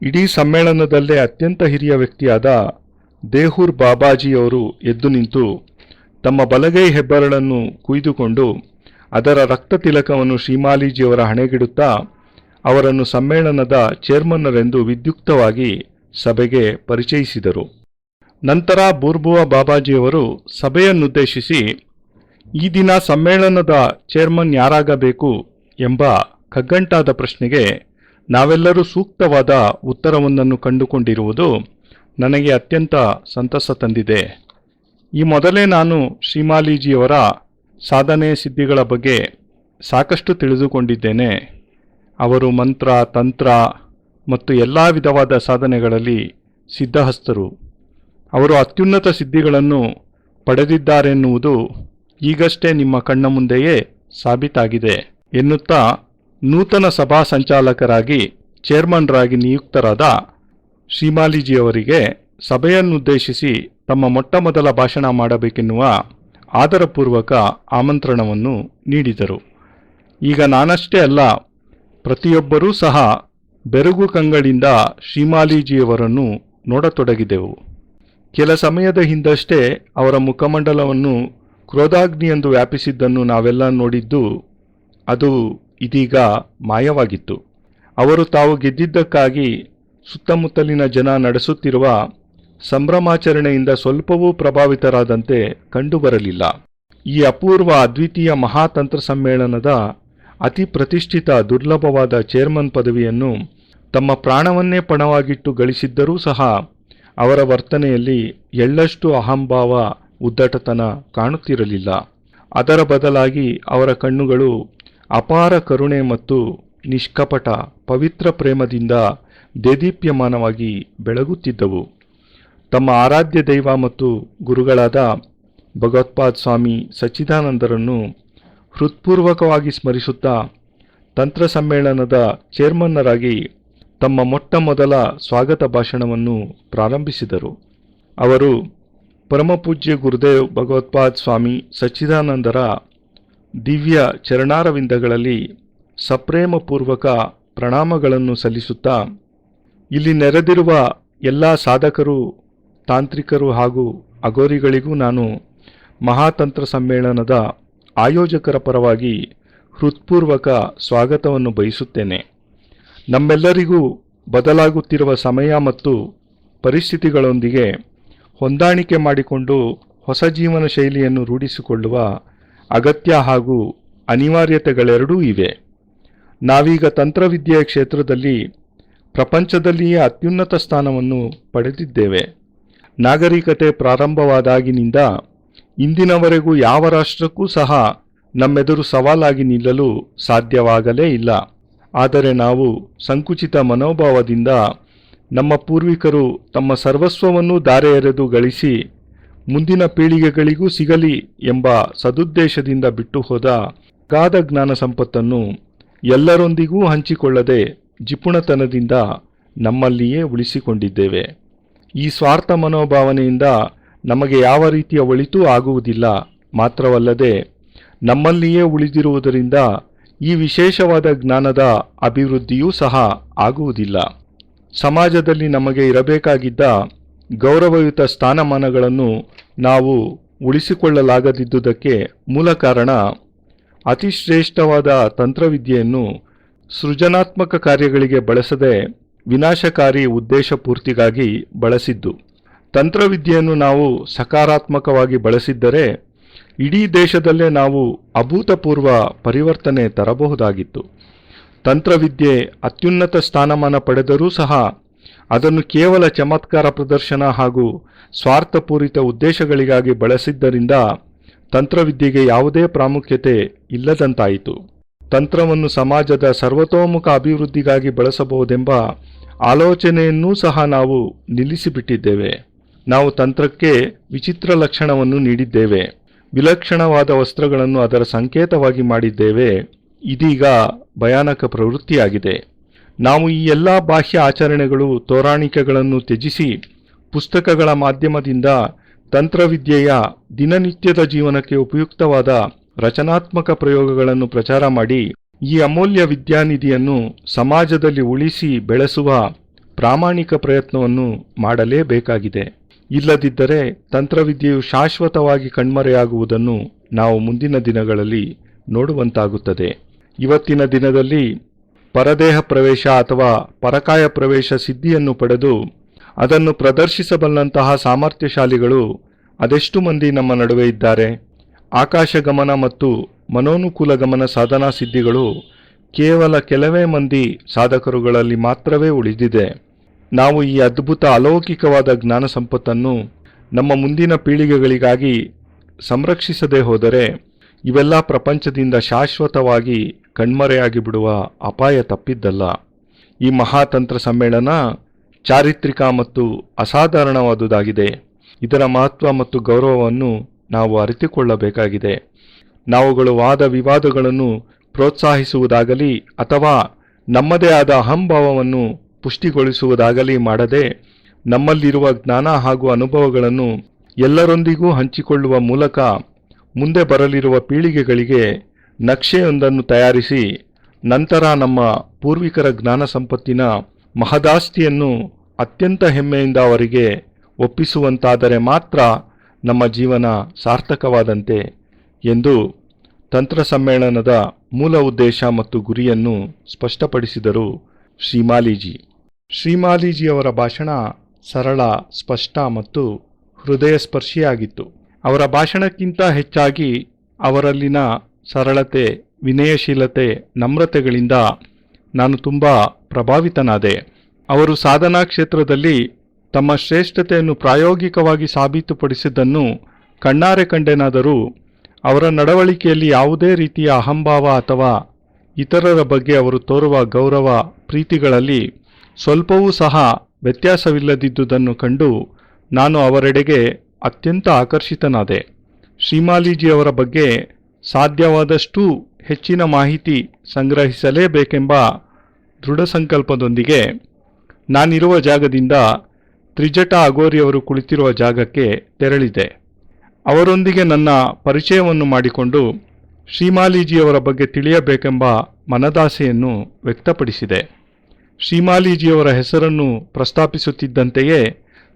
ಇಡೀ ಸಮ್ಮೇಳನದಲ್ಲೇ ಅತ್ಯಂತ ಹಿರಿಯ ವ್ಯಕ್ತಿಯಾದ ದೇಹೂರ್ ಬಾಬಾಜಿಯವರು ಎದ್ದು ನಿಂತು ತಮ್ಮ ಬಲಗೈ ಹೆಬ್ಬರಳನ್ನು ಕುಯ್ದುಕೊಂಡು ಅದರ ರಕ್ತ ತಿಲಕವನ್ನು ಶ್ರೀಮಾಲೀಜಿಯವರ ಹಣೆಗಿಡುತ್ತಾ ಅವರನ್ನು ಸಮ್ಮೇಳನದ ಚೇರ್ಮನ್ನರೆಂದು ವಿದ್ಯುಕ್ತವಾಗಿ ಸಭೆಗೆ ಪರಿಚಯಿಸಿದರು. ನಂತರ ಬೂರ್ಬುವ ಬಾಬಾಜಿಯವರು ಸಭೆಯನ್ನುದ್ದೇಶಿಸಿ, ಈ ದಿನ ಸಮ್ಮೇಳನದ ಚೇರ್ಮನ್ ಯಾರಾಗಬೇಕು ಎಂಬ ಕಗ್ಗಂಟಾದ ಪ್ರಶ್ನೆಗೆ ನಾವೆಲ್ಲರೂ ಸೂಕ್ತವಾದ ಉತ್ತರವೊಂದನ್ನು ಕಂಡುಕೊಂಡಿರುವುದು ನನಗೆ ಅತ್ಯಂತ ಸಂತಸ ತಂದಿದೆ. ಈ ಮೊದಲೇ ನಾನು ಶ್ರೀಮಾಲೀಜಿಯವರ ಸಾಧನೆ ಸಿದ್ಧಿಗಳ ಬಗ್ಗೆ ಸಾಕಷ್ಟು ತಿಳಿದುಕೊಂಡಿದ್ದೇನೆ. ಅವರು ಮಂತ್ರ, ತಂತ್ರ ಮತ್ತು ಎಲ್ಲ ವಿಧವಾದ ಸಾಧನೆಗಳಲ್ಲಿ ಸಿದ್ಧಹಸ್ತರು. ಅವರು ಅತ್ಯುನ್ನತ ಸಿದ್ಧಿಗಳನ್ನು ಪಡೆದಿದ್ದಾರೆನ್ನುವುದು ಈಗಷ್ಟೇ ನಿಮ್ಮ ಕಣ್ಣ ಮುಂದೆಯೇ ಸಾಬೀತಾಗಿದೆ ಎನ್ನುತ್ತಾ ನೂತನ ಸಭಾ ಸಂಚಾಲಕರಾಗಿ ಚೇರ್ಮನ್ರಾಗಿ ನಿಯುಕ್ತರಾದ ಶ್ರೀಮಾಲೀಜಿಯವರಿಗೆ ಸಭೆಯನ್ನುದ್ದೇಶಿಸಿ ತಮ್ಮ ಮೊಟ್ಟಮೊದಲ ಭಾಷಣ ಮಾಡಬೇಕೆನ್ನುವ ಆದರಪೂರ್ವಕ ಆಮಂತ್ರಣವನ್ನು ನೀಡಿದರು. ಈಗ ನಾನಷ್ಟೇ ಅಲ್ಲ, ಪ್ರತಿಯೊಬ್ಬರೂ ಸಹ ಬೆರಗು ಕಂಗಳಿಂದ ಶ್ರೀಮಾಲೀಜಿಯವರನ್ನು ನೋಡತೊಡಗಿದೆವು. ಕೆಲ ಸಮಯದ ಹಿಂದಷ್ಟೇ ಅವರ ಮುಖಮಂಡಲವನ್ನು ಕ್ರೋಧಾಗ್ನಿಯೆಂದು ವ್ಯಾಪಿಸಿದ್ದನ್ನು ನಾವೆಲ್ಲ ನೋಡಿದ್ದು, ಅದು ಇದೀಗ ಮಾಯವಾಗಿತ್ತು. ಅವರು ತಾವು ಗೆದ್ದಿದ್ದಕ್ಕಾಗಿ ಸುತ್ತಮುತ್ತಲಿನ ಜನ ನಡೆಸುತ್ತಿರುವ ಸಂಭ್ರಮಾಚರಣೆಯಿಂದ ಸ್ವಲ್ಪವೂ ಪ್ರಭಾವಿತರಾದಂತೆ ಕಂಡುಬರಲಿಲ್ಲ. ಈ ಅಪೂರ್ವ ಅದ್ವಿತೀಯ ಮಹಾತಂತ್ರ ಸಮ್ಮೇಳನದ ಅತಿ ಪ್ರತಿಷ್ಠಿತ ದುರ್ಲಭವಾದ ಚೇರ್ಮನ್ ಪದವಿಯನ್ನು ತಮ್ಮ ಪ್ರಾಣವನ್ನೇ ಪಣವಾಗಿಟ್ಟು ಗಳಿಸಿದ್ದರೂ ಸಹ ಅವರ ವರ್ತನೆಯಲ್ಲಿ ಎಳ್ಳಷ್ಟು ಅಹಂಭಾವ, ಉದ್ದಟತನ ಕಾಣುತ್ತಿರಲಿಲ್ಲ. ಅದರ ಬದಲಾಗಿ ಅವರ ಕಣ್ಣುಗಳು ಅಪಾರ ಕರುಣೆ ಮತ್ತು ನಿಷ್ಕಪಟ ಪವಿತ್ರ ಪ್ರೇಮದಿಂದ ದೇದೀಪ್ಯಮಾನವಾಗಿ ಬೆಳಗುತ್ತಿದ್ದವು. ತಮ್ಮ ಆರಾಧ್ಯ ದೈವ ಮತ್ತು ಗುರುಗಳಾದ ಭಗವತ್ಪಾದ್ ಸ್ವಾಮಿ ಸಚ್ಚಿದಾನಂದರನ್ನು ಹೃತ್ಪೂರ್ವಕವಾಗಿ ಸ್ಮರಿಸುತ್ತಾ ತಂತ್ರ ಸಮ್ಮೇಳನದ ಚೇರ್ಮನ್ನರಾಗಿ ತಮ್ಮ ಮೊಟ್ಟ ಮೊದಲ ಸ್ವಾಗತ ಭಾಷಣವನ್ನು ಪ್ರಾರಂಭಿಸಿದರು. ಅವರು ಪರಮಪೂಜ್ಯ ಗುರುದೇವ್ ಭಗವತ್ಪಾದ್ ಸ್ವಾಮಿ ಸಚ್ಚಿದಾನಂದರ ದಿವ್ಯ ಚರಣಾರವಿಂದಗಳಲ್ಲಿ ಸಪ್ರೇಮಪೂರ್ವಕ ಪ್ರಣಾಮಗಳನ್ನು ಸಲ್ಲಿಸುತ್ತಾ, ಇಲ್ಲಿ ನೆರೆದಿರುವ ಎಲ್ಲ ಸಾಧಕರು, ತಾಂತ್ರಿಕರು ಹಾಗೂ ಅಘೋರಿಗಳಿಗೂ ನಾನು ಮಹಾತಂತ್ರ ಸಮ್ಮೇಳನದ ಆಯೋಜಕರ ಪರವಾಗಿ ಹೃತ್ಪೂರ್ವಕ ಸ್ವಾಗತವನ್ನು ಬಯಸುತ್ತೇನೆ. ನಮ್ಮೆಲ್ಲರಿಗೂ ಬದಲಾಗುತ್ತಿರುವ ಸಮಯ ಮತ್ತು ಪರಿಸ್ಥಿತಿಗಳೊಂದಿಗೆ ಹೊಂದಾಣಿಕೆ ಮಾಡಿಕೊಂಡು ಹೊಸ ಜೀವನ ಶೈಲಿಯನ್ನು ರೂಢಿಸಿಕೊಳ್ಳುವ ಅಗತ್ಯ ಹಾಗೂ ಅನಿವಾರ್ಯತೆಗಳೆರಡೂ ಇವೆ. ನಾವೀಗ ತಂತ್ರವಿದ್ಯೆಯ ಕ್ಷೇತ್ರದಲ್ಲಿ ಪ್ರಪಂಚದಲ್ಲಿಯೇ ಅತ್ಯುನ್ನತ ಸ್ಥಾನವನ್ನು ಪಡೆದಿದ್ದೇವೆ. ನಾಗರಿಕತೆ ಪ್ರಾರಂಭವಾದಾಗಿನಿಂದ ಇಂದಿನವರೆಗೂ ಯಾವ ರಾಷ್ಟ್ರಕ್ಕೂ ಸಹ ನಮ್ಮೆದುರು ಸವಾಲಾಗಿ ನಿಲ್ಲಲು ಸಾಧ್ಯವಾಗಲೇ ಇಲ್ಲ. ಆದರೆ ನಾವು ಸಂಕುಚಿತ ಮನೋಭಾವದಿಂದ ನಮ್ಮ ಪೂರ್ವಿಕರು ತಮ್ಮ ಸರ್ವಸ್ವವನ್ನೂ ಧಾರೆ ಎರೆದು ಗಳಿಸಿ ಮುಂದಿನ ಪೀಳಿಗೆಗಳಿಗೂ ಸಿಗಲಿ ಎಂಬ ಸದುದ್ದೇಶದಿಂದ ಬಿಟ್ಟು ಹೋದ ಅಗಾಧ ಜ್ಞಾನ ಸಂಪತ್ತನ್ನು ಎಲ್ಲರೊಂದಿಗೂ ಹಂಚಿಕೊಳ್ಳದೆ ಜಿಪುಣತನದಿಂದ ನಮ್ಮಲ್ಲಿಯೇ ಉಳಿಸಿಕೊಂಡಿದ್ದೇವೆ. ಈ ಸ್ವಾರ್ಥ ಮನೋಭಾವನೆಯಿಂದ ನಮಗೆ ಯಾವ ರೀತಿಯ ಒಳಿತೂ ಆಗುವುದಿಲ್ಲ. ಮಾತ್ರವಲ್ಲದೆ ನಮ್ಮಲ್ಲಿಯೇ ಉಳಿದಿರುವುದರಿಂದ ಈ ವಿಶೇಷವಾದ ಜ್ಞಾನದ ಅಭಿವೃದ್ಧಿಯೂ ಸಹ ಆಗುವುದಿಲ್ಲ. ಸಮಾಜದಲ್ಲಿ ನಮಗೆ ಇರಬೇಕಾಗಿದ್ದ ಗೌರವಯುತ ಸ್ಥಾನಮಾನಗಳನ್ನು ನಾವು ಉಳಿಸಿಕೊಳ್ಳಲಾಗದಿದ್ದುದಕ್ಕೆ ಮೂಲ ಕಾರಣ ಅತಿಶ್ರೇಷ್ಠವಾದ ತಂತ್ರವಿದ್ಯೆಯನ್ನು ಸೃಜನಾತ್ಮಕ ಕಾರ್ಯಗಳಿಗೆ ಬಳಸದೆ ವಿನಾಶಕಾರಿ ಉದ್ದೇಶ ಪೂರ್ತಿಗಾಗಿ ಬಳಸಿದ್ದು. ತಂತ್ರವಿದ್ಯೆಯನ್ನು ನಾವು ಸಕಾರಾತ್ಮಕವಾಗಿ ಬಳಸಿದ್ದರೆ ಇಡೀ ದೇಶದಲ್ಲೇ ನಾವು ಅಭೂತಪೂರ್ವ ಪರಿವರ್ತನೆ ತರಬಹುದಾಗಿತ್ತು. ತಂತ್ರವಿದ್ಯೆ ಅತ್ಯುನ್ನತ ಸ್ಥಾನಮಾನ ಪಡೆದರೂ ಸಹ ಅದನ್ನು ಕೇವಲ ಚಮತ್ಕಾರ ಪ್ರದರ್ಶನ ಹಾಗೂ ಸ್ವಾರ್ಥಪೂರಿತ ಉದ್ದೇಶಗಳಿಗಾಗಿ ಬಳಸಿದ್ದರಿಂದ ತಂತ್ರವಿದ್ಯೆಗೆ ಯಾವುದೇ ಪ್ರಾಮುಖ್ಯತೆ ಇಲ್ಲದಂತಾಯಿತು. ತಂತ್ರವನ್ನು ಸಮಾಜದ ಸರ್ವತೋಮುಖ ಅಭಿವೃದ್ಧಿಗಾಗಿ ಬಳಸಬಹುದೆಂಬ ಆಲೋಚನೆಯನ್ನೂ ಸಹ ನಾವು ನಿಲ್ಲಿಸಿಬಿಟ್ಟಿದ್ದೇವೆ. ನಾವು ತಂತ್ರಕ್ಕೆ ವಿಚಿತ್ರ ಲಕ್ಷಣವನ್ನು ನೀಡಿದ್ದೇವೆ. ವಿಲಕ್ಷಣವಾದ ವಸ್ತ್ರಗಳನ್ನು ಅದರ ಸಂಕೇತವಾಗಿ ಮಾಡಿದ್ದೇವೆ. ಇದೀಗ ಭಯಾನಕ ಪ್ರವೃತ್ತಿಯಾಗಿದೆ. ನಾವು ಈ ಎಲ್ಲ ಬಾಹ್ಯ ಆಚರಣೆಗಳು, ತೋರಾಣಿಕೆಗಳನ್ನು ತ್ಯಜಿಸಿ ಪುಸ್ತಕಗಳ ಮಾಧ್ಯಮದಿಂದ ತಂತ್ರವಿದ್ಯೆಯ ದಿನನಿತ್ಯದ ಜೀವನಕ್ಕೆ ಉಪಯುಕ್ತವಾದ ರಚನಾತ್ಮಕ ಪ್ರಯೋಗಗಳನ್ನು ಪ್ರಚಾರ ಮಾಡಿ ಈ ಅಮೂಲ್ಯ ವಿದ್ಯಾನಿಧಿಯನ್ನು ಸಮಾಜದಲ್ಲಿ ಉಳಿಸಿ ಬೆಳೆಸುವ ಪ್ರಾಮಾಣಿಕ ಪ್ರಯತ್ನವನ್ನು ಮಾಡಲೇಬೇಕಾಗಿದೆ. ಇಲ್ಲದಿದ್ದರೆ ತಂತ್ರವಿದ್ಯೆಯು ಶಾಶ್ವತವಾಗಿ ಕಣ್ಮರೆಯಾಗುವುದನ್ನು ನಾವು ಮುಂದಿನ ದಿನಗಳಲ್ಲಿ ನೋಡುವಂತಾಗುತ್ತದೆ. ಇವತ್ತಿನ ದಿನದಲ್ಲಿ ಪರದೇಹ ಪ್ರವೇಶ ಅಥವಾ ಪರಕಾಯ ಪ್ರವೇಶ ಸಿದ್ಧಿಯನ್ನು ಪಡೆದು ಅದನ್ನು ಪ್ರದರ್ಶಿಸಬಲ್ಲಂತಹ ಸಾಮರ್ಥ್ಯಶಾಲಿಗಳು ಅದೆಷ್ಟು ಮಂದಿ ನಮ್ಮ ನಡುವೆ ಇದ್ದಾರೆ? ಆಕಾಶಗಮನ ಮತ್ತು ಮನೋನುಕೂಲ ಗಮನ ಸಾಧನಾ ಸಿದ್ಧಿಗಳು ಕೇವಲ ಕೆಲವೇ ಮಂದಿ ಸಾಧಕರುಗಳಲ್ಲಿ ಮಾತ್ರವೇ ಉಳಿದಿದೆ. ನಾವು ಈ ಅದ್ಭುತ ಅಲೌಕಿಕವಾದ ಜ್ಞಾನ ಸಂಪತ್ತನ್ನು ನಮ್ಮ ಮುಂದಿನ ಪೀಳಿಗೆಗಳಿಗಾಗಿ ಸಂರಕ್ಷಿಸದೇ ಹೋದರೆ ಇವೆಲ್ಲ ಪ್ರಪಂಚದಿಂದ ಶಾಶ್ವತವಾಗಿ ಕಣ್ಮರೆಯಾಗಿ ಬಿಡುವ ಅಪಾಯ ತಪ್ಪಿದ್ದಲ್ಲ. ಈ ಮಹಾತಂತ್ರ ಸಮ್ಮೇಳನ ಚಾರಿತ್ರಿಕ ಮತ್ತು ಅಸಾಧಾರಣವಾದುದಾಗಿದೆ. ಇದರ ಮಹತ್ವ ಮತ್ತು ಗೌರವವನ್ನು ನಾವು ಅರಿತುಕೊಳ್ಳಬೇಕಾಗಿದೆ. ನಾವುಗಳು ವಾದ ವಿವಾದಗಳನ್ನು ಪ್ರೋತ್ಸಾಹಿಸುವುದಾಗಲಿ ಅಥವಾ ನಮ್ಮದೇ ಆದ ಅಹಂಭಾವವನ್ನು ಪುಷ್ಟಿಗೊಳಿಸುವುದಾಗಲಿ ಮಾಡದೆ ನಮ್ಮಲ್ಲಿರುವ ಜ್ಞಾನ ಹಾಗೂ ಅನುಭವಗಳನ್ನು ಎಲ್ಲರೊಂದಿಗೂ ಹಂಚಿಕೊಳ್ಳುವ ಮೂಲಕ ಮುಂದೆ ಬರಲಿರುವ ಪೀಳಿಗೆಗಳಿಗೆ ನಕ್ಷೆಯೊಂದನ್ನು ತಯಾರಿಸಿ ನಂತರ ನಮ್ಮ ಪೂರ್ವಿಕರ ಜ್ಞಾನ ಸಂಪತ್ತಿನ ಮಹದಾಸ್ತಿಯನ್ನು ಅತ್ಯಂತ ಹೆಮ್ಮೆಯಿಂದ ಅವರಿಗೆ ಒಪ್ಪಿಸುವಂತಾದರೆ ಮಾತ್ರ ನಮ್ಮ ಜೀವನ ಸಾರ್ಥಕವಾದಂತೆ ಎಂದು ತಂತ್ರ ಸಮ್ಮೇಳನದ ಮೂಲ ಉದ್ದೇಶ ಮತ್ತು ಗುರಿಯನ್ನು ಸ್ಪಷ್ಟಪಡಿಸಿದರು ಶ್ರೀಮಾಲಿಜಿ. ಶ್ರೀಮಾಲಿಜಿಯವರ ಭಾಷಣ ಸರಳ, ಸ್ಪಷ್ಟ ಮತ್ತು ಹೃದಯಸ್ಪರ್ಶಿಯಾಗಿತ್ತು. ಅವರ ಭಾಷಣಕ್ಕಿಂತ ಹೆಚ್ಚಾಗಿ ಅವರಲ್ಲಿನ ಸರಳತೆ, ವಿನಯಶೀಲತೆ, ನಮ್ರತೆಗಳಿಂದ ನಾನು ತುಂಬ ಪ್ರಭಾವಿತನಾದೆ. ಅವರು ಸಾಧನಾ ಕ್ಷೇತ್ರದಲ್ಲಿ ತಮ್ಮ ಶ್ರೇಷ್ಠತೆಯನ್ನು ಪ್ರಾಯೋಗಿಕವಾಗಿ ಸಾಬೀತುಪಡಿಸಿದ್ದನ್ನು ಕಣ್ಣಾರೆ ಕಂಡೆನಾದರೂ ಅವರ ನಡವಳಿಕೆಯಲ್ಲಿ ಯಾವುದೇ ರೀತಿಯ ಅಹಂಭಾವ ಅಥವಾ ಇತರರ ಬಗ್ಗೆ ಅವರು ತೋರುವ ಗೌರವ ಪ್ರೀತಿಗಳಲ್ಲಿ ಸ್ವಲ್ಪವೂ ಸಹ ವ್ಯತ್ಯಾಸವಿಲ್ಲದಿದ್ದುದನ್ನು ಕಂಡು ನಾನು ಅವರೆಡೆಗೆ ಅತ್ಯಂತ ಆಕರ್ಷಿತನಾದೆ. ಶ್ರೀಮಾಲಿಜಿಯವರ ಬಗ್ಗೆ ಸಾಧ್ಯವಾದಷ್ಟೂ ಹೆಚ್ಚಿನ ಮಾಹಿತಿ ಸಂಗ್ರಹಿಸಲೇಬೇಕೆಂಬ ದೃಢ ಸಂಕಲ್ಪದೊಂದಿಗೆ ನಾನಿರುವ ಜಾಗದಿಂದ ತ್ರಿಜಟ ಅಘೋರಿಯವರು ಕುಳಿತಿರುವ ಜಾಗಕ್ಕೆ ತೆರಳಿದೆ. ಅವರೊಂದಿಗೆ ನನ್ನ ಪರಿಚಯವನ್ನು ಮಾಡಿಕೊಂಡು ಶ್ರೀಮಾಲಿಜಿಯವರ ಬಗ್ಗೆ ತಿಳಿಯಬೇಕೆಂಬ ಮನದಾಸೆಯನ್ನು ವ್ಯಕ್ತಪಡಿಸಿದೆ. ಶ್ರೀಮಾಲಿಜಿಯವರ ಹೆಸರನ್ನು ಪ್ರಸ್ತಾಪಿಸುತ್ತಿದ್ದಂತೆಯೇ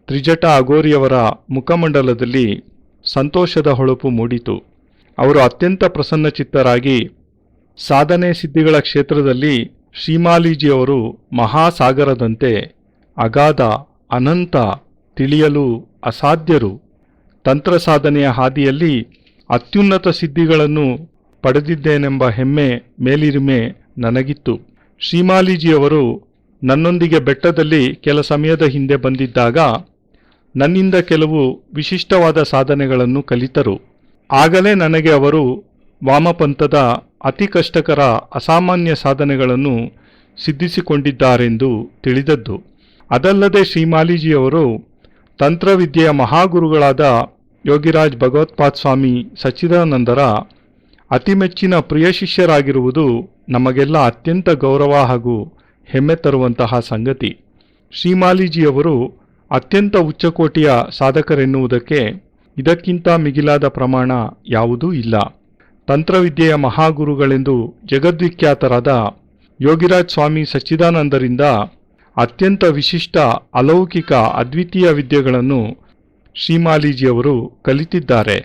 ತ್ರಿಜಟ ಅಘೋರಿಯವರ ಮುಖಮಂಡಲದಲ್ಲಿ ಸಂತೋಷದ ಹೊಳಪು ಮೂಡಿತು. ಅವರು ಅತ್ಯಂತ ಪ್ರಸನ್ನಚಿತ್ತರಾಗಿ, ಸಾಧನೆ ಸಿದ್ಧಿಗಳ ಕ್ಷೇತ್ರದಲ್ಲಿ ಶ್ರೀಮಾಲಿಜಿಯವರು ಮಹಾಸಾಗರದಂತೆ ಅಗಾಧ, ಅನಂತ, ತಿಳಿಯಲು ಅಸಾಧ್ಯರು. ತಂತ್ರ ಸಾಧನೆಯ ಹಾದಿಯಲ್ಲಿ ಅತ್ಯುನ್ನತ ಸಿದ್ಧಿಗಳನ್ನು ಪಡೆದಿದ್ದೇನೆಂಬ ಹೆಮ್ಮೆ, ಮೇಲಿರಿಮೆ ನನಗಿತ್ತು. ಶ್ರೀಮಾಲಿಜಿಯವರು ನನ್ನೊಂದಿಗೆ ಬೆಟ್ಟದಲ್ಲಿ ಕೆಲ ಸಮಯದ ಹಿಂದೆ ಬಂದಿದ್ದಾಗ ನನ್ನಿಂದ ಕೆಲವು ವಿಶಿಷ್ಟವಾದ ಸಾಧನೆಗಳನ್ನು ಕಲಿತರು. ಆಗಲೇ ನನಗೆ ಅವರು ವಾಮಪಂಥದ ಅತಿ ಕಷ್ಟಕರ ಅಸಾಮಾನ್ಯ ಸಾಧನೆಗಳನ್ನು ಸಿದ್ಧಿಸಿಕೊಂಡಿದ್ದಾರೆಂದು ತಿಳಿದದ್ದು. ಅದಲ್ಲದೆ ಶ್ರೀಮಾಲಿಜಿಯವರು ತಂತ್ರವಿದ್ಯೆಯ ಮಹಾಗುರುಗಳಾದ ಯೋಗಿರಾಜ್ ಭಗವತ್ಪಾದ್ ಸ್ವಾಮಿ ಸಚ್ಚಿದಾನಂದರ ಅತಿಮೆಚ್ಚಿನ ಪ್ರಿಯ ಶಿಷ್ಯರಾಗಿರುವುದು ನಮಗೆಲ್ಲ ಅತ್ಯಂತ ಗೌರವ ಹಾಗೂ ಹೆಮ್ಮೆ ತರುವಂತಹ ಸಂಗತಿ. ಶ್ರೀಮಾಲಿಜಿಯವರು ಅತ್ಯಂತ ಉಚ್ಚಕೋಟಿಯ ಸಾಧಕರೆನ್ನುವುದಕ್ಕೆ ಇದಕ್ಕಿಂತ ಮಿಗಿಲಾದ ಪ್ರಮಾಣ ಯಾವುದೂ ಇಲ್ಲ. ತಂತ್ರವಿದ್ಯೆಯ ಮಹಾಗುರುಗಳೆಂದು ಜಗದ್ವಿಖ್ಯಾತರಾದ ಯೋಗಿರಾಜ್ ಸ್ವಾಮಿ ಸಚ್ಚಿದಾನಂದರಿಂದ ಅತ್ಯಂತ ವಿಶಿಷ್ಟ, ಅಲೌಕಿಕ, ಅದ್ವಿತೀಯ ವಿದ್ಯೆಗಳನ್ನು ಶ್ರೀಮಾಲಿಜಿಯವರು ಕಲಿತಿದ್ದಾರೆ.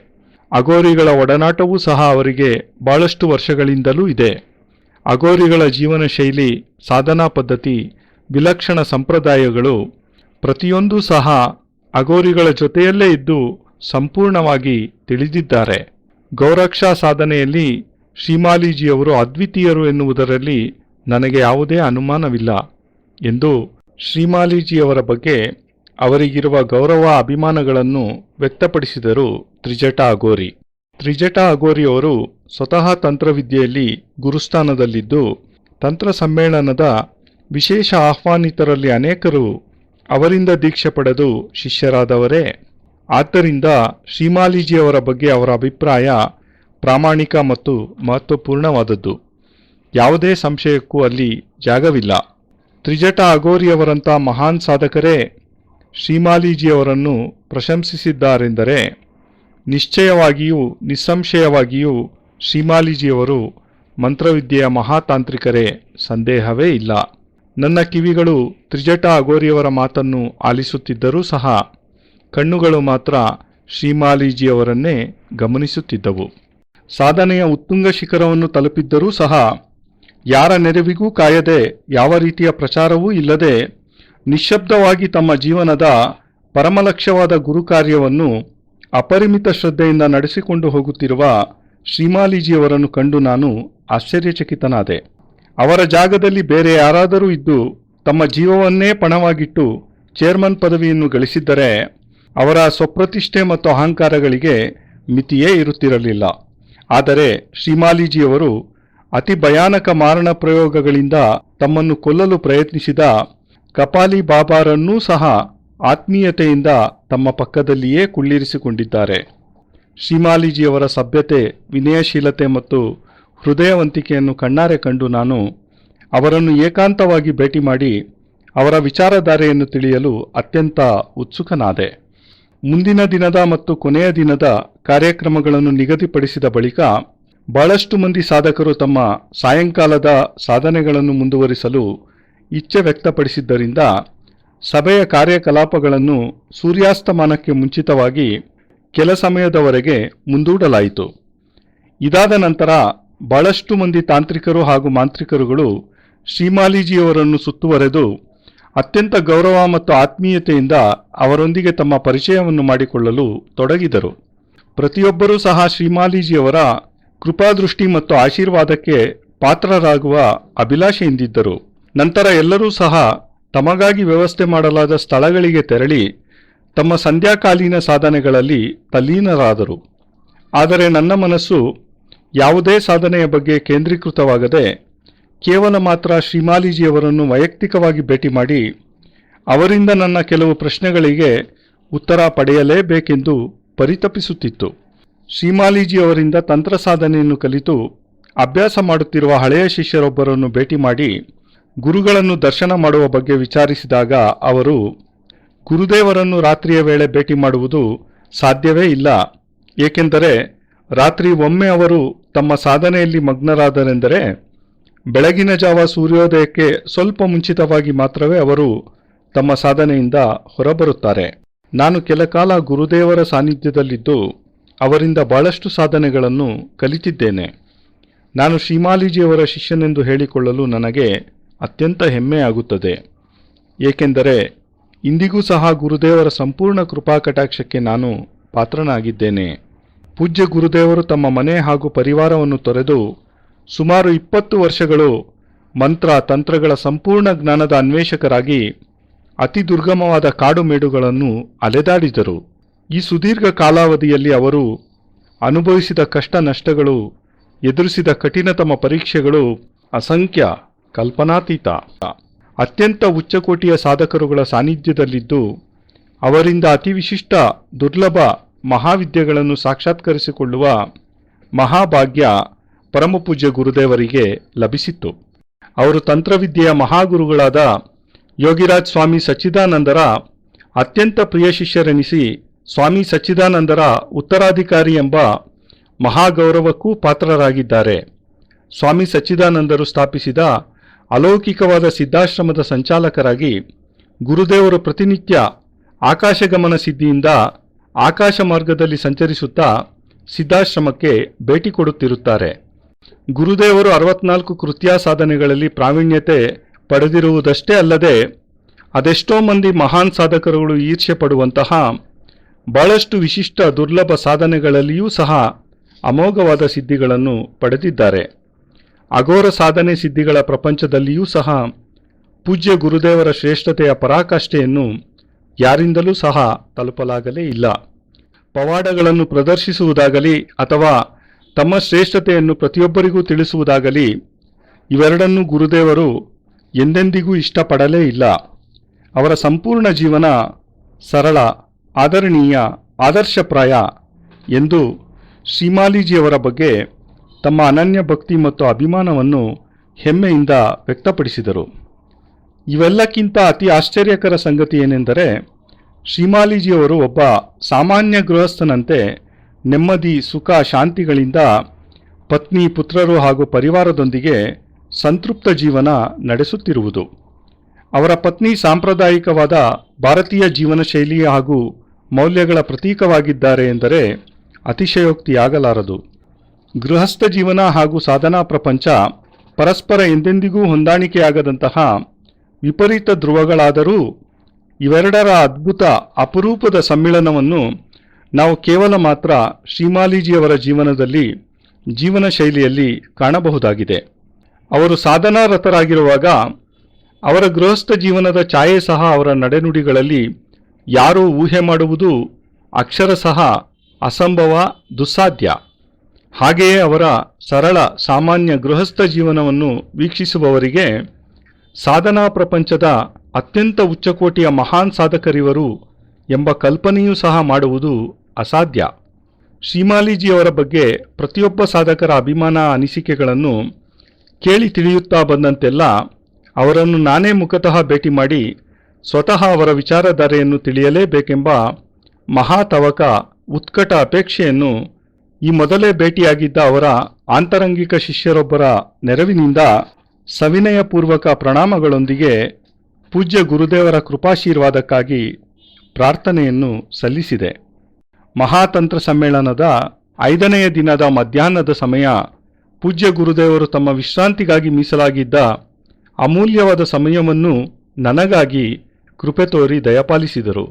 ಅಘೋರಿಗಳ ಒಡನಾಟವೂ ಸಹ ಅವರಿಗೆ ಬಹಳಷ್ಟು ವರ್ಷಗಳಿಂದಲೂ ಇದೆ. ಅಘೋರಿಗಳ ಜೀವನ ಶೈಲಿ, ಸಾಧನಾ ಪದ್ಧತಿ, ವಿಲಕ್ಷಣ ಸಂಪ್ರದಾಯಗಳು ಪ್ರತಿಯೊಂದೂ ಸಹ ಅಘೋರಿಗಳ ಜೊತೆಯಲ್ಲೇ ಇದ್ದು ಸಂಪೂರ್ಣವಾಗಿ ತಿಳಿದಿದ್ದಾರೆ. ಗೌರಕ್ಷಾ ಸಾಧನೆಯಲ್ಲಿ ಶ್ರೀಮಾಲಿಜಿಯವರು ಅದ್ವಿತೀಯರು ಎನ್ನುವುದರಲ್ಲಿ ನನಗೆ ಯಾವುದೇ ಅನುಮಾನವಿಲ್ಲ ಎಂದು ಶ್ರೀಮಾಲಿಜಿಯವರ ಬಗ್ಗೆ ಅವರಿಗಿರುವ ಗೌರವ ಅಭಿಮಾನಗಳನ್ನು ವ್ಯಕ್ತಪಡಿಸಿದರು ತ್ರಿಜಟ ಅಘೋರಿ. ತ್ರಿಜಟ ಅಘೋರಿಯವರು ಸ್ವತಃ ತಂತ್ರವಿದ್ಯೆಯಲ್ಲಿ ಗುರುಸ್ಥಾನದಲ್ಲಿದ್ದು ತಂತ್ರ ಸಮ್ಮೇಳನದ ವಿಶೇಷ ಆಹ್ವಾನಿತರಲ್ಲಿ ಅನೇಕರು ಅವರಿಂದ ದೀಕ್ಷೆ ಪಡೆದು ಶಿಷ್ಯರಾದವರೇ. ಆದ್ದರಿಂದ ಶ್ರೀಮಾಲಿಜಿಯವರ ಬಗ್ಗೆ ಅವರ ಅಭಿಪ್ರಾಯ ಪ್ರಾಮಾಣಿಕ ಮತ್ತು ಮಹತ್ವಪೂರ್ಣವಾದದ್ದು. ಯಾವುದೇ ಸಂಶಯಕ್ಕೂ ಅಲ್ಲಿ ಜಾಗವಿಲ್ಲ. ತ್ರಿಜಟ ಅಘೋರಿಯವರಂಥ ಮಹಾನ್ ಸಾಧಕರೇ ಶ್ರೀಮಾಲಿಜಿಯವರನ್ನು ಪ್ರಶಂಸಿಸಿದ್ದಾರೆಂದರೆ ನಿಶ್ಚಯವಾಗಿಯೂ ನಿಸ್ಸಂಶಯವಾಗಿಯೂ ಶ್ರೀಮಾಲಿಜಿಯವರು ಮಂತ್ರವಿದ್ಯೆಯ ಮಹಾತಾಂತ್ರಿಕರೇ, ಸಂದೇಹವೇ ಇಲ್ಲ. ನನ್ನ ಕಿವಿಗಳು ತ್ರಿಜಟ ಅಘೋರಿಯವರ ಮಾತನ್ನು ಆಲಿಸುತ್ತಿದ್ದರೂ ಸಹ ಕಣ್ಣುಗಳು ಮಾತ್ರ ಶ್ರೀಮಾಲೀಜಿಯವರನ್ನೇ ಗಮನಿಸುತ್ತಿದ್ದವು. ಸಾಧನೆಯ ಉತ್ತುಂಗ ಶಿಖರವನ್ನು ತಲುಪಿದ್ದರೂ ಸಹ ಯಾರ ನೆರವಿಗೂ ಕಾಯದೆ, ಯಾವ ರೀತಿಯ ಪ್ರಚಾರವೂ ಇಲ್ಲದೆ ನಿಶ್ಶಬ್ದವಾಗಿ ತಮ್ಮ ಜೀವನದ ಪರಮಲಕ್ಷ್ಯವಾದ ಗುರುಕಾರ್ಯವನ್ನು ಅಪರಿಮಿತ ಶ್ರದ್ಧೆಯಿಂದ ನಡೆಸಿಕೊಂಡು ಹೋಗುತ್ತಿರುವ ಶ್ರೀಮಾಲೀಜಿಯವರನ್ನು ಕಂಡು ನಾನು ಆಶ್ಚರ್ಯಚಕಿತನಾದೆ. ಅವರ ಜಾಗದಲ್ಲಿ ಬೇರೆ ಯಾರಾದರೂ ಇದ್ದು ತಮ್ಮ ಜೀವವನ್ನೇ ಪಣವಾಗಿಟ್ಟು ಚೇರ್ಮನ್ ಪದವಿಯನ್ನು ಗಳಿಸಿದ್ದರೆ ಅವರ ಸ್ವಪ್ರತಿಷ್ಠೆ ಮತ್ತು ಅಹಂಕಾರಗಳಿಗೆ ಮಿತಿಯೇ ಇರುತ್ತಿರಲಿಲ್ಲ. ಆದರೆ ಶ್ರೀಮಾಲೀಜಿಯವರು ಅತಿ ಭಯಾನಕ ಮಾರಣ ಪ್ರಯೋಗಗಳಿಂದ ತಮ್ಮನ್ನು ಕೊಲ್ಲಲು ಪ್ರಯತ್ನಿಸಿದ ಕಪಾಲಿ ಬಾಬಾರನ್ನೂ ಸಹ ಆತ್ಮೀಯತೆಯಿಂದ ತಮ್ಮ ಪಕ್ಕದಲ್ಲಿಯೇ ಕುಳ್ಳಿರಿಸಿಕೊಂಡಿದ್ದಾರೆ. ಶ್ರೀಮಾಲೀಜಿಯವರ ಸಭ್ಯತೆ, ವಿನಯಶೀಲತೆ ಮತ್ತು ಹೃದಯವಂತಿಕೆಯನ್ನು ಕಣ್ಣಾರೆ ಕಂಡು ನಾನು ಅವರನ್ನು ಏಕಾಂತವಾಗಿ ಭೇಟಿ ಮಾಡಿ ಅವರ ವಿಚಾರಧಾರೆಯನ್ನು ತಿಳಿಯಲು ಅತ್ಯಂತ ಉತ್ಸುಕನಾದೆ. ಮುಂದಿನ ದಿನದ ಮತ್ತು ಕೊನೆಯ ದಿನದ ಕಾರ್ಯಕ್ರಮಗಳನ್ನು ನಿಗದಿಪಡಿಸಿದ ಬಳಿಕ ಬಹಳಷ್ಟು ಮಂದಿ ಸಾಧಕರು ತಮ್ಮ ಸಾಯಂಕಾಲದ ಸಾಧನೆಗಳನ್ನು ಮುಂದುವರಿಸಲು ಇಚ್ಛೆ ವ್ಯಕ್ತಪಡಿಸಿದ್ದರಿಂದ ಸಭೆಯ ಕಾರ್ಯಕಲಾಪಗಳನ್ನು ಸೂರ್ಯಾಸ್ತಮಾನಕ್ಕೆ ಮುಂಚಿತವಾಗಿ ಕೆಲ ಸಮಯದವರೆಗೆ ಮುಂದೂಡಲಾಯಿತು. ಇದಾದ ನಂತರ ಬಹಳಷ್ಟು ಮಂದಿ ತಾಂತ್ರಿಕರು ಹಾಗೂ ಮಾಂತ್ರಿಕರುಗಳು ಶ್ರೀಮಾಲೀಜಿಯವರನ್ನು ಸುತ್ತುವರೆದು ಅತ್ಯಂತ ಗೌರವ ಮತ್ತು ಆತ್ಮೀಯತೆಯಿಂದ ಅವರೊಂದಿಗೆ ತಮ್ಮ ಪರಿಚಯವನ್ನು ಮಾಡಿಕೊಳ್ಳಲು ತೊಡಗಿದರು. ಪ್ರತಿಯೊಬ್ಬರೂ ಸಹ ಶ್ರೀಮಾಲೀಜಿಯವರ ಕೃಪಾದೃಷ್ಟಿ ಮತ್ತು ಆಶೀರ್ವಾದಕ್ಕೆ ಪಾತ್ರರಾಗುವ ಅಭಿಲಾಷೆಯಿಂದಿದ್ದರು. ನಂತರ ಎಲ್ಲರೂ ಸಹ ತಮಗಾಗಿ ವ್ಯವಸ್ಥೆ ಮಾಡಲಾದ ಸ್ಥಳಗಳಿಗೆ ತೆರಳಿ ತಮ್ಮ ಸಂಧ್ಯಾಕಾಲೀನ ಸಾಧನೆಗಳಲ್ಲಿ ತಲ್ಲೀನರಾದರು. ಆದರೆ ನನ್ನ ಮನಸ್ಸು ಯಾವುದೇ ಸಾಧನೆಯ ಬಗ್ಗೆ ಕೇಂದ್ರೀಕೃತವಾಗದೆ ಕೇವಲ ಮಾತ್ರ ಶ್ರೀಮಾಲೀಜಿಯವರನ್ನು ವೈಯಕ್ತಿಕವಾಗಿ ಭೇಟಿ ಮಾಡಿ ಅವರಿಂದ ನನ್ನ ಕೆಲವು ಪ್ರಶ್ನೆಗಳಿಗೆ ಉತ್ತರ ಪಡೆಯಲೇಬೇಕೆಂದು ಪರಿತಪಿಸುತ್ತಿತ್ತು. ಶ್ರೀಮಾಲೀಜಿಯವರಿಂದ ತಂತ್ರ ಸಾಧನೆಯನ್ನು ಕಲಿತು ಅಭ್ಯಾಸ ಮಾಡುತ್ತಿರುವ ಹಳೆಯ ಶಿಷ್ಯರೊಬ್ಬರನ್ನು ಭೇಟಿ ಮಾಡಿ ಗುರುಗಳನ್ನು ದರ್ಶನ ಮಾಡುವ ಬಗ್ಗೆ ವಿಚಾರಿಸಿದಾಗ ಅವರು, ಗುರುದೇವರನ್ನು ರಾತ್ರಿಯ ವೇಳೆ ಭೇಟಿ ಮಾಡುವುದು ಸಾಧ್ಯವೇ ಇಲ್ಲ, ಏಕೆಂದರೆ ರಾತ್ರಿ ಒಮ್ಮೆ ಅವರು ತಮ್ಮ ಸಾಧನೆಯಲ್ಲಿ ಮಗ್ನರಾದರೆಂದರೆ ಬೆಳಗಿನ ಜಾವ ಸೂರ್ಯೋದಯಕ್ಕೆ ಸ್ವಲ್ಪ ಮುಂಚಿತವಾಗಿ ಮಾತ್ರವೇ ಅವರು ತಮ್ಮ ಸಾಧನೆಯಿಂದ ಹೊರಬರುತ್ತಾರೆ. ನಾನು ಕೆಲಕಾಲ ಗುರುದೇವರ ಸಾನ್ನಿಧ್ಯದಲ್ಲಿದ್ದು ಅವರಿಂದ ಬಹಳಷ್ಟು ಸಾಧನೆಗಳನ್ನು ಕಲಿತಿದ್ದೇನೆ. ನಾನು ಶ್ರೀಮಾಲೀಜಿಯವರ ಶಿಷ್ಯನೆಂದು ಹೇಳಿಕೊಳ್ಳಲು ನನಗೆ ಅತ್ಯಂತ ಹೆಮ್ಮೆಯಾಗುತ್ತದೆ, ಏಕೆಂದರೆ ಇಂದಿಗೂ ಸಹ ಗುರುದೇವರ ಸಂಪೂರ್ಣ ಕೃಪಾಕಟಾಕ್ಷಕ್ಕೆ ನಾನು ಪಾತ್ರನಾಗಿದ್ದೇನೆ. ಪೂಜ್ಯ ಗುರುದೇವರು ತಮ್ಮ ಮನೆ ಹಾಗೂ ಪರಿವಾರವನ್ನು ತೊರೆದು ಸುಮಾರು 20 ವರ್ಷಗಳು ಮಂತ್ರ ತಂತ್ರಗಳ ಸಂಪೂರ್ಣ ಜ್ಞಾನದ ಅನ್ವೇಷಕರಾಗಿ ಅತಿ ದುರ್ಗಮವಾದ ಕಾಡು ಮೇಡುಗಳನ್ನು ಅಲೆದಾಡಿದರು. ಈ ಸುದೀರ್ಘ ಕಾಲಾವಧಿಯಲ್ಲಿ ಅವರು ಅನುಭವಿಸಿದ ಕಷ್ಟ ನಷ್ಟಗಳು, ಎದುರಿಸಿದ ಕಠಿಣತಮ ಪರೀಕ್ಷೆಗಳು ಅಸಂಖ್ಯ, ಕಲ್ಪನಾತೀತ. ಅತ್ಯಂತ ಉಚ್ಚಕೋಟಿಯ ಸಾಧಕರುಗಳ ಸಾನ್ನಿಧ್ಯದಲ್ಲಿದ್ದು ಅವರಿಂದ ಅತಿ ವಿಶಿಷ್ಟ ದುರ್ಲಭ ಮಹಾವಿದ್ಯೆಗಳನ್ನು ಸಾಕ್ಷಾತ್ಕರಿಸಿಕೊಳ್ಳುವ ಮಹಾಭಾಗ್ಯ ಪರಮಪೂಜ್ಯ ಗುರುದೇವರಿಗೆ ಲಭಿಸಿತ್ತು. ಅವರು ತಂತ್ರವಿದ್ಯೆಯ ಮಹಾಗುರುಗಳಾದ ಯೋಗಿರಾಜ್ ಸ್ವಾಮಿ ಸಚ್ಚಿದಾನಂದರ ಅತ್ಯಂತ ಪ್ರಿಯ ಶಿಷ್ಯರೆನಿಸಿ ಸ್ವಾಮಿ ಸಚ್ಚಿದಾನಂದರ ಉತ್ತರಾಧಿಕಾರಿ ಎಂಬ ಮಹಾಗೌರವಕ್ಕೂ ಪಾತ್ರರಾಗಿದ್ದಾರೆ. ಸ್ವಾಮಿ ಸಚ್ಚಿದಾನಂದರು ಸ್ಥಾಪಿಸಿದ ಅಲೌಕಿಕವಾದ ಸಿದ್ಧಾಶ್ರಮದ ಸಂಚಾಲಕರಾಗಿ ಗುರುದೇವರು ಪ್ರತಿನಿತ್ಯ ಆಕಾಶಗಮನ ಸಿದ್ಧಿಯಿಂದ ಆಕಾಶ ಮಾರ್ಗದಲ್ಲಿ ಸಂಚರಿಸುತ್ತಾ ಸಿದ್ಧಾಶ್ರಮಕ್ಕೆ ಭೇಟಿ ಕೊಡುತ್ತಿರುತ್ತಾರೆ. ಗುರುದೇವರು 64 ಕೃತ್ಯ ಸಾಧನೆಗಳಲ್ಲಿ ಪ್ರಾವೀಣ್ಯತೆ ಪಡೆದಿರುವುದಷ್ಟೇ ಅಲ್ಲದೆ ಅದೆಷ್ಟೋ ಮಂದಿ ಮಹಾನ್ ಸಾಧಕರುಗಳು ಈರ್ಷ್ಯೆ ಪಡುವಂತಹ ಬಹಳಷ್ಟು ವಿಶಿಷ್ಟ ದುರ್ಲಭ ಸಾಧನೆಗಳಲ್ಲಿಯೂ ಸಹ ಅಮೋಘವಾದ ಸಿದ್ಧಿಗಳನ್ನು ಪಡೆದಿದ್ದಾರೆ. ಅಘೋರ ಸಾಧನೆ ಸಿದ್ಧಿಗಳ ಪ್ರಪಂಚದಲ್ಲಿಯೂ ಸಹ ಪೂಜ್ಯ ಗುರುದೇವರ ಶ್ರೇಷ್ಠತೆಯ ಪರಾಕಾಷ್ಠೆಯನ್ನು ಯಾರಿಂದಲೂ ಸಹ ತಲುಪಲಾಗಲೇ ಇಲ್ಲ. ಪವಾಡಗಳನ್ನು ಪ್ರದರ್ಶಿಸುವುದಾಗಲಿ ಅಥವಾ ತಮ್ಮ ಶ್ರೇಷ್ಠತೆಯನ್ನು ಪ್ರತಿಯೊಬ್ಬರಿಗೂ ತಿಳಿಸುವುದಾಗಲಿ ಇವೆರಡನ್ನೂ ಗುರುದೇವರು ಎಂದೆಂದಿಗೂ ಇಷ್ಟಪಡಲೇ ಇಲ್ಲ. ಅವರ ಸಂಪೂರ್ಣ ಜೀವನ ಸರಳ, ಆದರಣೀಯ, ಆದರ್ಶಪ್ರಾಯ ಎಂದು ಶ್ರೀಮಾಲೀಜಿಯವರ ಬಗ್ಗೆ ತಮ್ಮ ಅನನ್ಯ ಭಕ್ತಿ ಮತ್ತು ಅಭಿಮಾನವನ್ನು ಹೆಮ್ಮೆಯಿಂದ ವ್ಯಕ್ತಪಡಿಸಿದರು. ಇವೆಲ್ಲಕ್ಕಿಂತ ಅತಿ ಆಶ್ಚರ್ಯಕರ ಸಂಗತಿ ಏನೆಂದರೆ ಶ್ರೀಮಾಲೀಜಿಯವರು ಒಬ್ಬ ಸಾಮಾನ್ಯ ಗೃಹಸ್ಥನಂತೆ ನೆಮ್ಮದಿ, ಸುಖ, ಶಾಂತಿಗಳಿಂದ ಪತ್ನಿ, ಪುತ್ರರು ಹಾಗೂ ಪರಿವಾರದೊಂದಿಗೆ ಸಂತೃಪ್ತ ಜೀವನ ನಡೆಸುತ್ತಿರುವುದು. ಅವರ ಪತ್ನಿ ಸಾಂಪ್ರದಾಯಿಕವಾದ ಭಾರತೀಯ ಜೀವನ ಶೈಲಿ ಹಾಗೂ ಮೌಲ್ಯಗಳ ಪ್ರತೀಕವಾಗಿದ್ದಾರೆ ಎಂದರೆ ಅತಿಶಯೋಕ್ತಿಯಾಗಲಾರದು. ಗೃಹಸ್ಥ ಜೀವನ ಹಾಗೂ ಸಾಧನಾ ಪ್ರಪಂಚ ಪರಸ್ಪರ ಎಂದೆಂದಿಗೂ ಹೊಂದಾಣಿಕೆಯಾಗದಂತಹ ವಿಪರೀತ ಧ್ರುವಗಳಾದರೂ ಇವೆರಡರ ಅದ್ಭುತ ಅಪರೂಪದ ಸಮ್ಮಿಳನವನ್ನು ನಾವು ಕೇವಲ ಮಾತ್ರ ಶ್ರೀಮಾಲಿಜಿಯವರ ಜೀವನದಲ್ಲಿ, ಜೀವನ ಶೈಲಿಯಲ್ಲಿ ಕಾಣಬಹುದಾಗಿದೆ. ಅವರು ಸಾಧನಾರತರಾಗಿರುವಾಗ ಅವರ ಗೃಹಸ್ಥ ಜೀವನದ ಛಾಯೆ ಸಹ ಅವರ ನಡೆನುಡಿಗಳಲ್ಲಿ ಯಾರೂ ಊಹೆ ಮಾಡುವುದು ಅಕ್ಷರಶಃ ಅಸಂಭವ, ದುಸ್ಸಾಧ್ಯ. ಹಾಗೆಯೇ ಅವರ ಸರಳ ಸಾಮಾನ್ಯ ಗೃಹಸ್ಥ ಜೀವನವನ್ನು ವೀಕ್ಷಿಸುವವರಿಗೆ ಸಾಧನಾ ಪ್ರಪಂಚದ ಅತ್ಯಂತ ಉಚ್ಚಕೋಟಿಯ ಮಹಾನ್ ಸಾಧಕರಿವರು ಎಂಬ ಕಲ್ಪನೆಯೂ ಸಹ ಮಾಡುವುದು ಅಸಾಧ್ಯ. ಶ್ರೀಮಾಲಿಜಿಯವರ ಬಗ್ಗೆ ಪ್ರತಿಯೊಬ್ಬ ಸಾಧಕರ ಅಭಿಮಾನ ಅನಿಸಿಕೆಗಳನ್ನು ಕೇಳಿ ತಿಳಿಯುತ್ತಾ ಬಂದಂತೆಲ್ಲ ಅವರನ್ನು ನಾನೇ ಮುಖತಃ ಭೇಟಿ ಮಾಡಿ ಸ್ವತಃ ಅವರ ವಿಚಾರಧಾರೆಯನ್ನು ತಿಳಿಯಲೇಬೇಕೆಂಬ ಮಹಾತವಕ, ಉತ್ಕಟ ಅಪೇಕ್ಷೆಯನ್ನು ಈ ಮೊದಲೇ ಭೇಟಿಯಾಗಿದ್ದ ಅವರ ಆಂತರಂಗಿಕ ಶಿಷ್ಯರೊಬ್ಬರ ನೆರವಿನಿಂದ ಸವಿನಯಪೂರ್ವಕ ಪ್ರಣಾಮಗಳೊಂದಿಗೆ ಪೂಜ್ಯ ಗುರುದೇವರ ಕೃಪಾಶೀರ್ವಾದಕ್ಕಾಗಿ ಪ್ರಾರ್ಥನೆಯನ್ನು ಸಲ್ಲಿಸಿದೆ. ಮಹಾತಂತ್ರ ಸಮ್ಮೇಳನದ 5ನೆಯ ದಿನದ ಮಧ್ಯಾಹ್ನದ ಸಮಯ ಪೂಜ್ಯ ಗುರುದೇವರು ತಮ್ಮ ವಿಶ್ರಾಂತಿಗಾಗಿ ಮೀಸಲಾಗಿದ್ದ ಅಮೂಲ್ಯವಾದ ಸಮಯವನ್ನು ನನಗಾಗಿ ಕೃಪೆ ತೋರಿ ದಯಪಾಲಿಸಿದರು.